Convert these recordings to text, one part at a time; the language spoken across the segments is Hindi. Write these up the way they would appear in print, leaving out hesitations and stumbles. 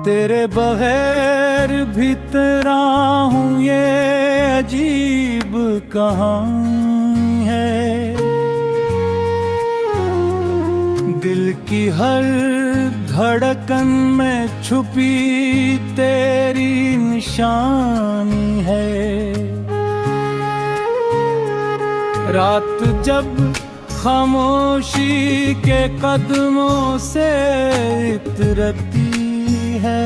तेरे बगैर भी तेरा हूँ ये अजीब कहानी है। दिल की हर धड़कन में छुपी तेरी निशानी है। रात जब खामोशी के कदमों से इतरती है,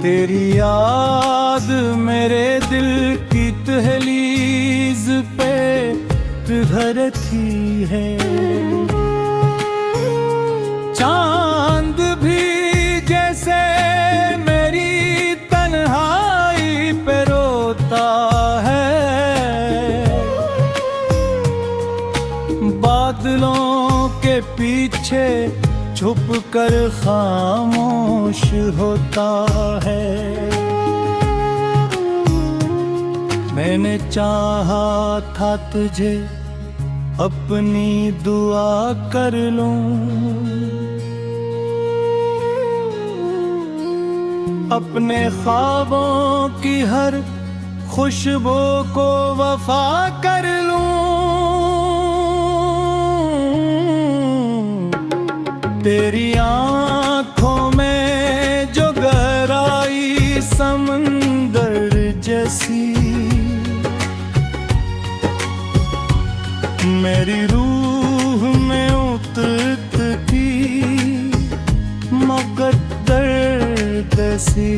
तेरी याद मेरे दिल की दहलीज पे पिघलती है। चांद भी जैसे मेरी तन्हाई पे रोता है, बादलों के पीछे छुप कर खामोश होता है। मैंने चाहा था तुझे अपनी दुआ कर लूं, अपने ख्वाबों की हर खुशबू को वफा कर लूं। तेरी आँखों में जो गहराई समंदर जैसी, मेरी रूह में उतरती मुक़द्दर सी।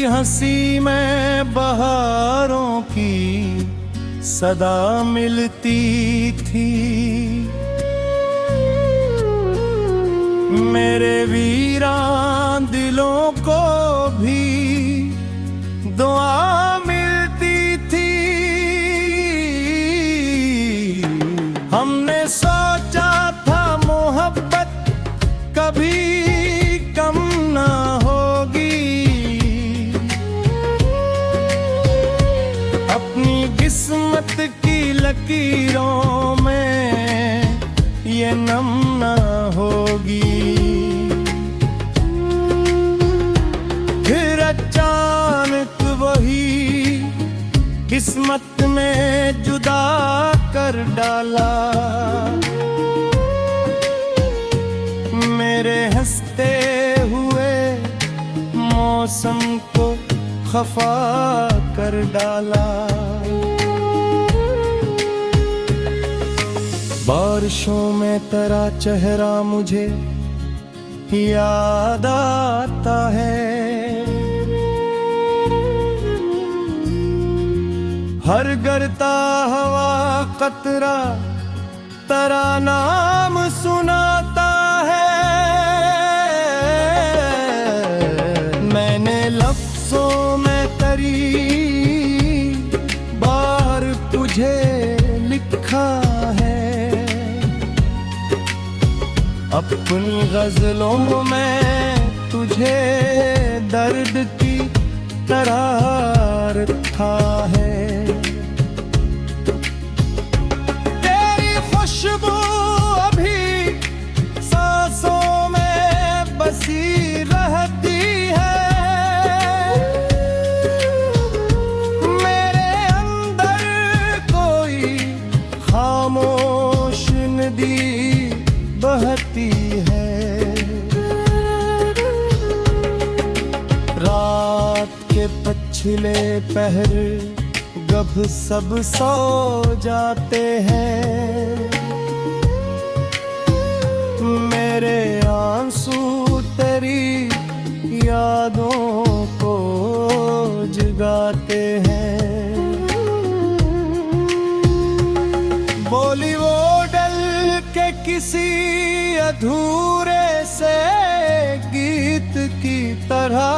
हंसी में बहारों की सदा मिलती थी, मेरे वीरान दिलों को भी दुआ मिलती थी। हमने सोचा था मोहब्बत कभी कम ना होगी, किस्मत की लकीरों में ये नम ना होगी। फिर अचानक वही किस्मत में जुदा कर डाला, मेरे हंसते हुए मौसम को खफा कर डाला। बारिशों में तेरा चेहरा मुझे याद आता है, हर गिरता हवा कतरा तेरा नाम सुनाता है। मैंने लफ्जों में तेरी बार तुझे लिखा है, अपनी गजलों में तुझे दर्द की तरह था है। तेरी खुशबू अभी सांसों में बसी रहती है, मेरे अंदर कोई खामोश नदी बहती है। रात के पछिले पहर गभ सब सो जाते हैं, मेरे आंसू तेरी यादों को जगाते हैं। बोली वो डल के किसी अधूरे से गीत की तरह,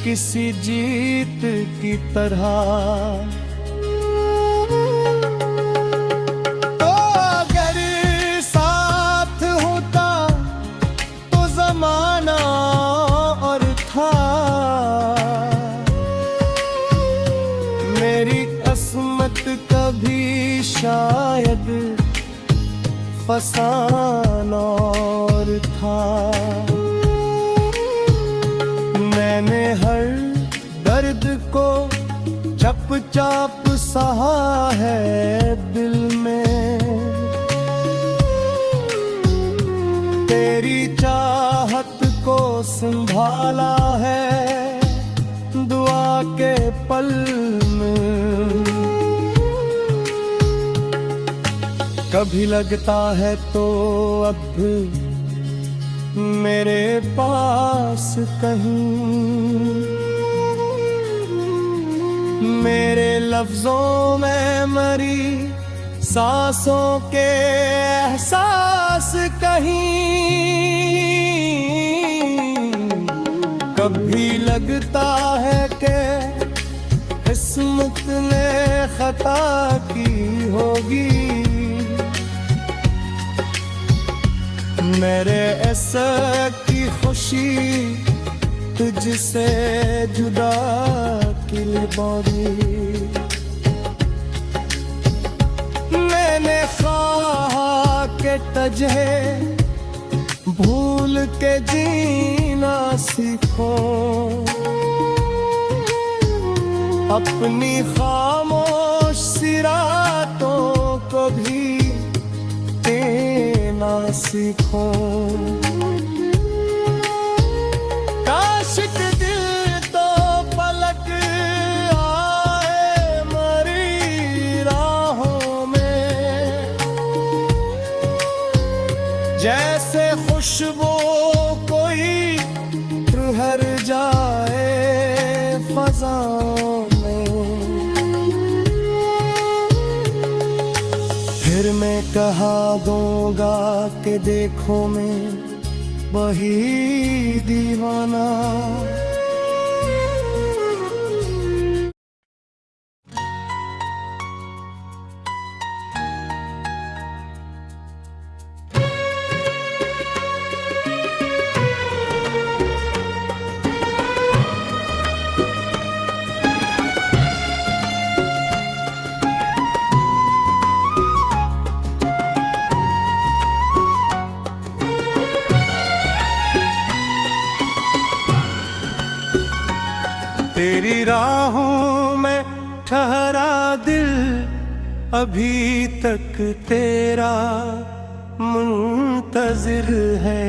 किसी जीत की तरह। तो अगर साथ होता तो जमाना और था, मेरी किस्मत कभी शायद फसाना और था। मैंने हर दर्द को चुपचाप सहा है दिल में, तेरी चाहत को संभाला है दुआ के पल में। कभी लगता है तो अब मेरे पास कहीं, मेरे लफ्जों में मरी सांसों के एहसास कहीं। कभी लगता है कि किस्मत ने खता की होगी, मेरे ऐसा की खुशी तुझसे जुदा किल बौरी। मैंने ख्वाहा के तुझे भूल के जीना सीखो, अपनी खामोश सी रातों को भी ना सीखो। काश के दिल तो पलक आए मरी राहों में, जैसे खुशबू कोई ठहर जाए फज़ाओं में। फिर मैं कहा दूंगा कि देखो मैं वही दीवाना। तेरी राहों में ठहरा दिल अभी तक तेरा मुंतजिर है।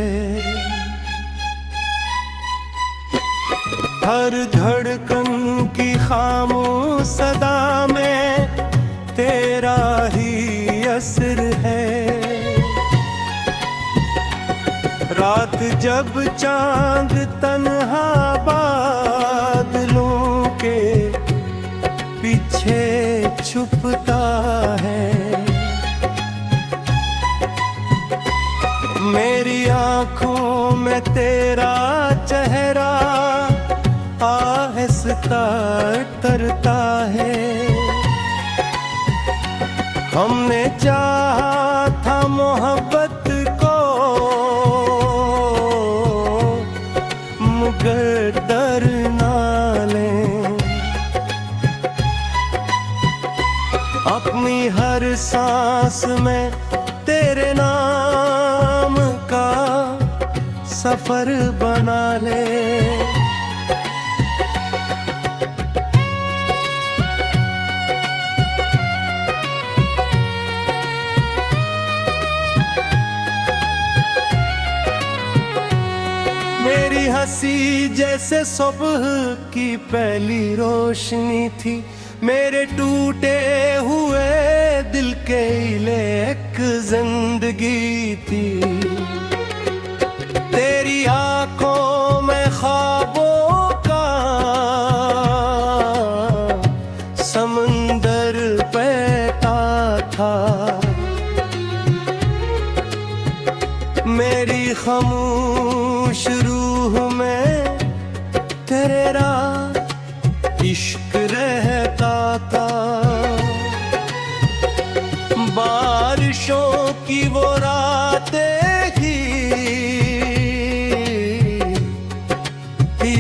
हर धड़कन की खामोश सदा में तेरा ही असर है। रात जब चांद तन्हा बादलों के पीछे छुपता है, मेरी आँखों में तेरा चेहरा आहिस्ता तरता है। हमने चाहा था मोहब्बत को मगर डर ना लें, अपनी हर सांस में तेरे नाम का सफर बना ले। मेरी हंसी जैसे सुबह की पहली रोशनी थी, मेरे टूटे हुए दिल के लिए एक जिंदगी थी। तेरी आंखों में ख्वाबों का समंदर बहता था, मेरी खामोश रूह में तेरे राह इश्क रहता था। बारिशों की वो रातें ही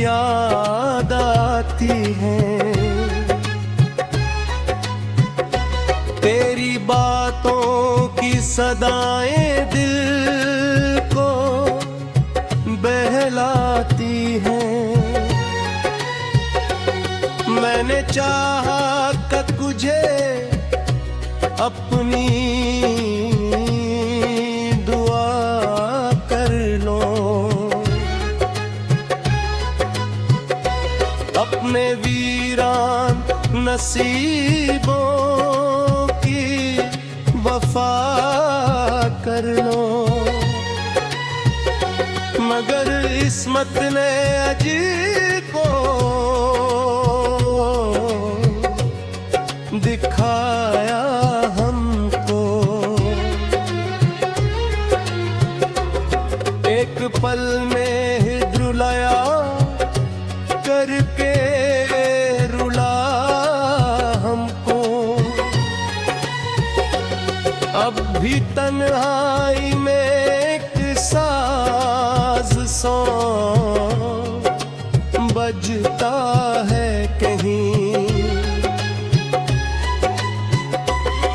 याद आती हैं, तेरी बातों की सदाएं दिल को बहलाती हैं। मैंने चाहा कि तुझे अपनी दुआ कर लो, अपने वीरान नसीबों की वफा कर लो। मगर इस्मत ने अजी को दिखाया हमको, एक पल में ही रुलाया करके रुला हमको। अब भी तन्हाई में एक साज सौ बजता है कहीं,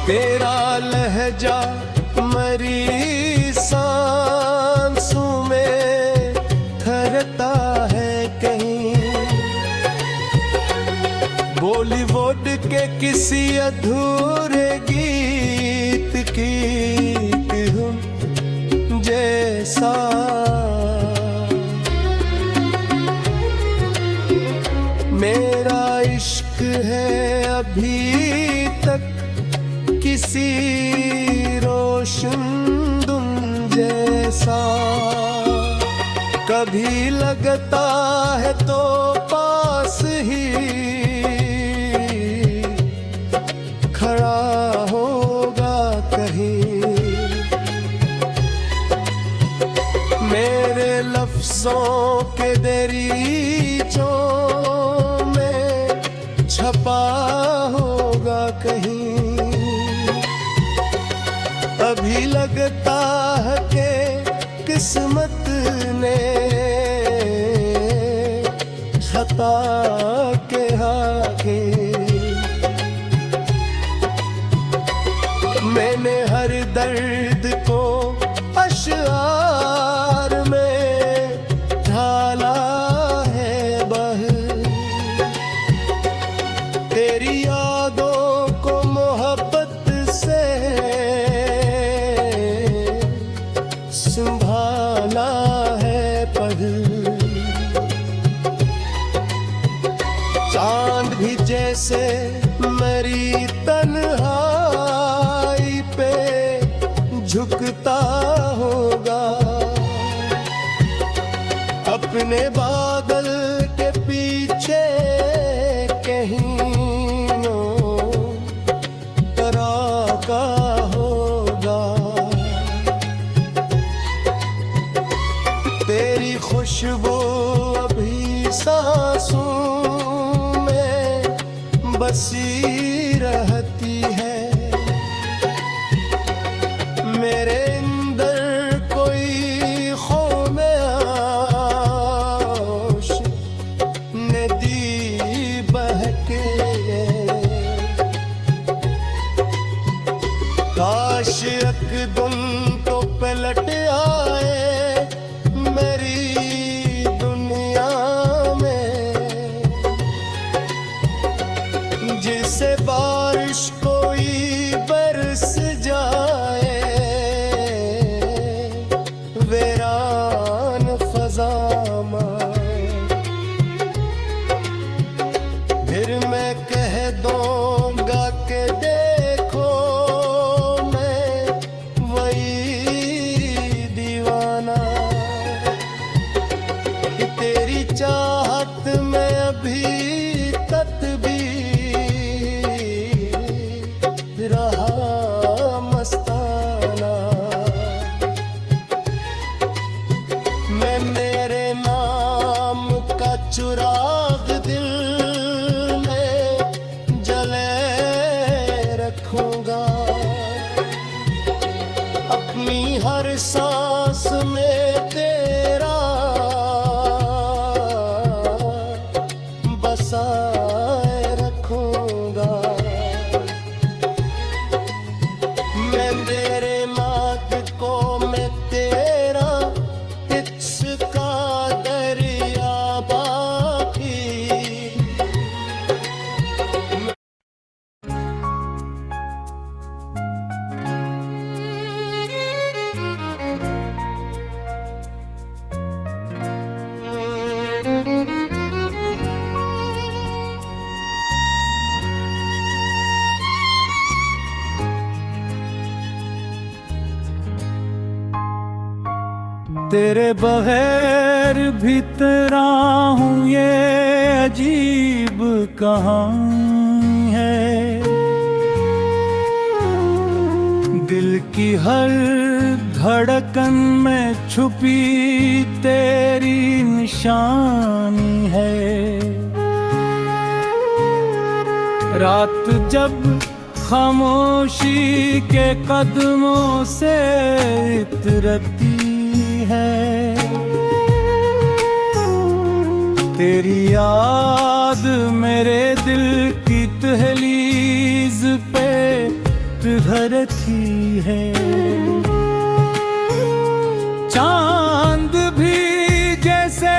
तेरा लहजा मरी सांसों में ठहरता है कहीं। बॉलीवुड के किसी अधूरे गीत की धुन जैसा मेरा इश्क है अभी तक किसी रोशन धुन जैसा। कभी लगता है तो पास ही खड़ा होगा कहीं, मेरे लफ्जों के दरीचों में छपा होगा कहीं। अभी लगता है कि किस्मत ने खता के आगे मैंने हर दर्द को अशआर में ढाला है बह, तेरी यादों को मोहब्बत से संभाला है पढ़। चांद भी जैसे मेरी तन्हाई पे झुकता होगा, अपने बादल के पीछे कहीं तरह का होगा। तेरी खुशबू अभी सांसों में बसी रहती है, मेरे अंदर कोई ख़ौमे आश नदी बहके। काश यकदम तो पलट आए मेरी दुनिया में, जिसे बारिश कोई बरस जाए वीरान फ़ज़ा में। फिर मैं कह दूंगा कि देखो मैं वही दीवाना, कि तेरी चाहत में अभी तक भी तेरे बगैर भी तेरा हूँ ये अजीब कहानी है। दिल की हर धड़कन में छुपी तेरी निशानी है। रात जब खामोशी के कदमों से इतरती है, तेरी याद मेरे दिल की दहलीज पे ठहरती है। चांद भी जैसे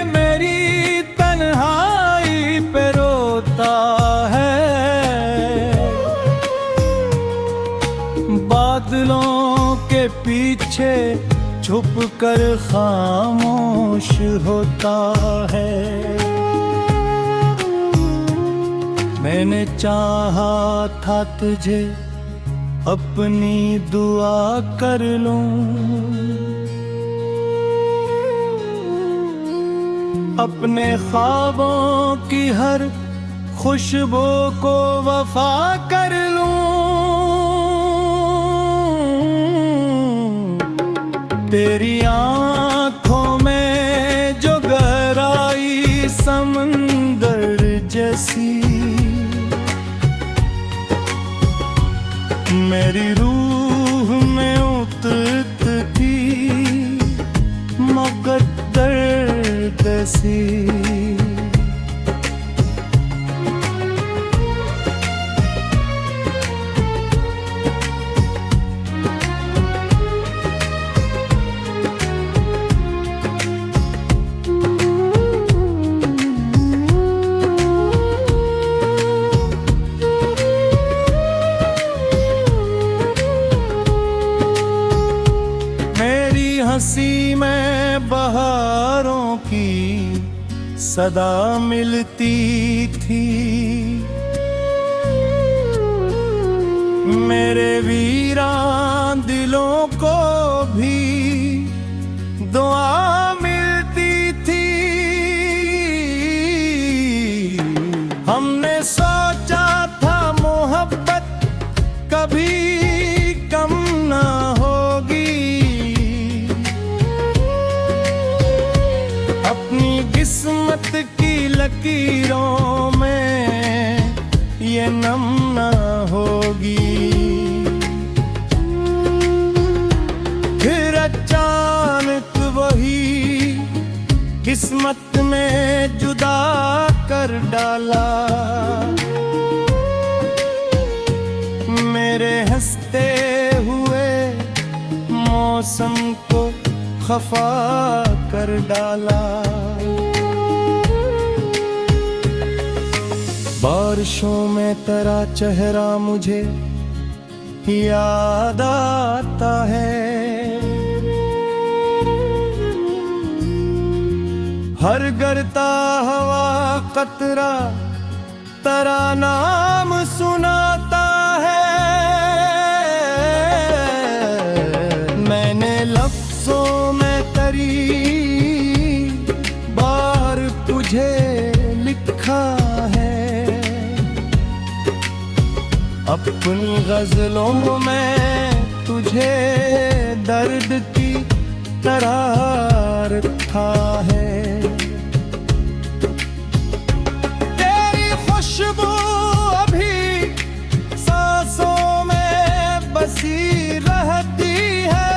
मेरी तन्हाई पे रोता है, बादलों के पीछे छुप कर खामोश होता है। मैंने चाहा था तुझे अपनी दुआ कर लूं, अपने ख्वाबों की हर खुशबू को वफा कर लूं। तेरी आँखों में जो गहराई समंदर जैसी, मेरी रूह में उतरती मगर दर्द सी। हंसी में बहारों की सदा मिलती थी, मेरे वीरान दिलों को भी दुआ मिलती थी। हमने सोचा था मोहब्बत कभी कम ना होगी, किस्मत की लकीरों में ये नम ना होगी। फिर अचानक वही किस्मत में जुदा कर डाला, मेरे हंसते हुए मौसम को खफा कर डाला। बारिशों में तेरा चेहरा मुझे याद आता है, हर गिरता हवा कतरा तेरा नाम सुनाता है। मैंने लफ्जों में तेरी बार तुझे लिखा है, अपनी गजलों में तुझे दर्द की करार था है। तेरी खुशबू अभी सांसों में बसी रहती है,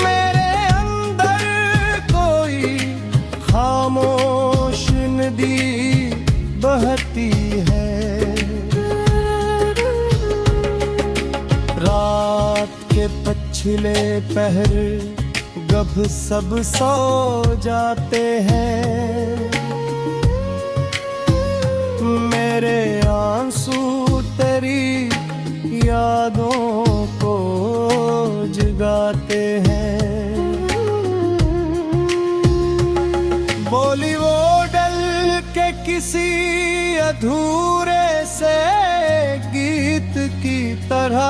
मेरे अंदर कोई खामोश नदी बहती है। रात के पछिले पहर गभ सब सो जाते हैं, मेरे आंसू तेरी यादों को जगाते हैं। बोली वो डल के किसी अधूरे से गीत की तरह,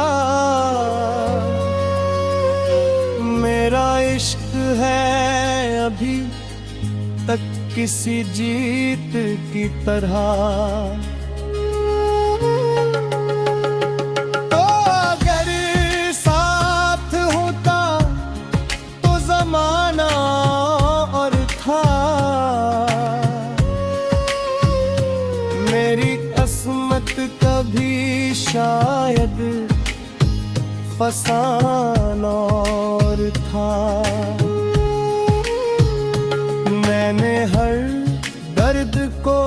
मेरा इश्क है अभी तक किसी जीत की तरह। तो अगर साथ होता तो जमाना और था, मेरी किस्मत कभी शायद फसाना और था। मैंने हर दर्द को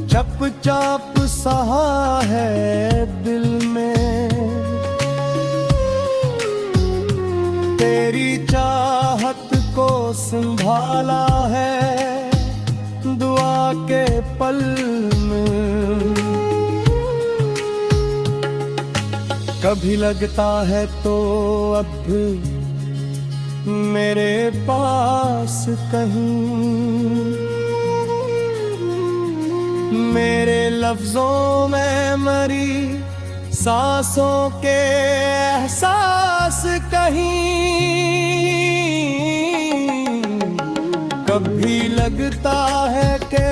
चुपचाप सहा है दिल में, तेरी चाहत को संभाला है दुआ के पल में। कभी लगता है तो अब मेरे पास कहीं, मेरे लफ्जों में मरी सांसों के एहसास कहीं। कभी लगता है कि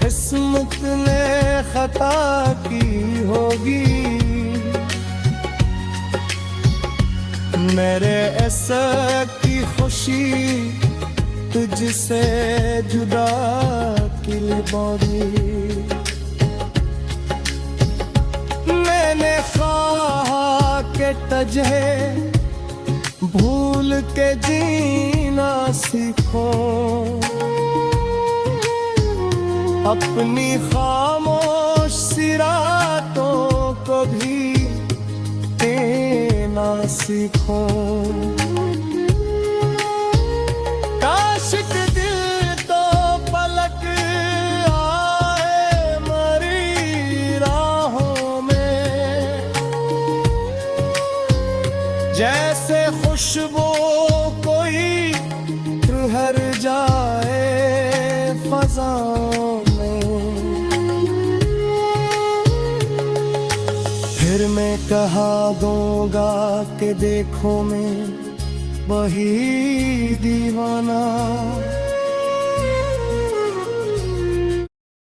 किस्मत ने खता की होगी, मेरे ऐसा की खुशी तुझसे जुदा किल बोली। मैंने ख्वाहा के तुझे भूल के जीना सीखो, अपनी खामोश सी रातों को भी देना सीखो। काश के दिल तो पलक आए मरी राहों में, जैसे खुशबू कोई ठहर जाए फज़ाओं में। फिर मैं कहा दूंगा कि देखो मैं वही दीवाना,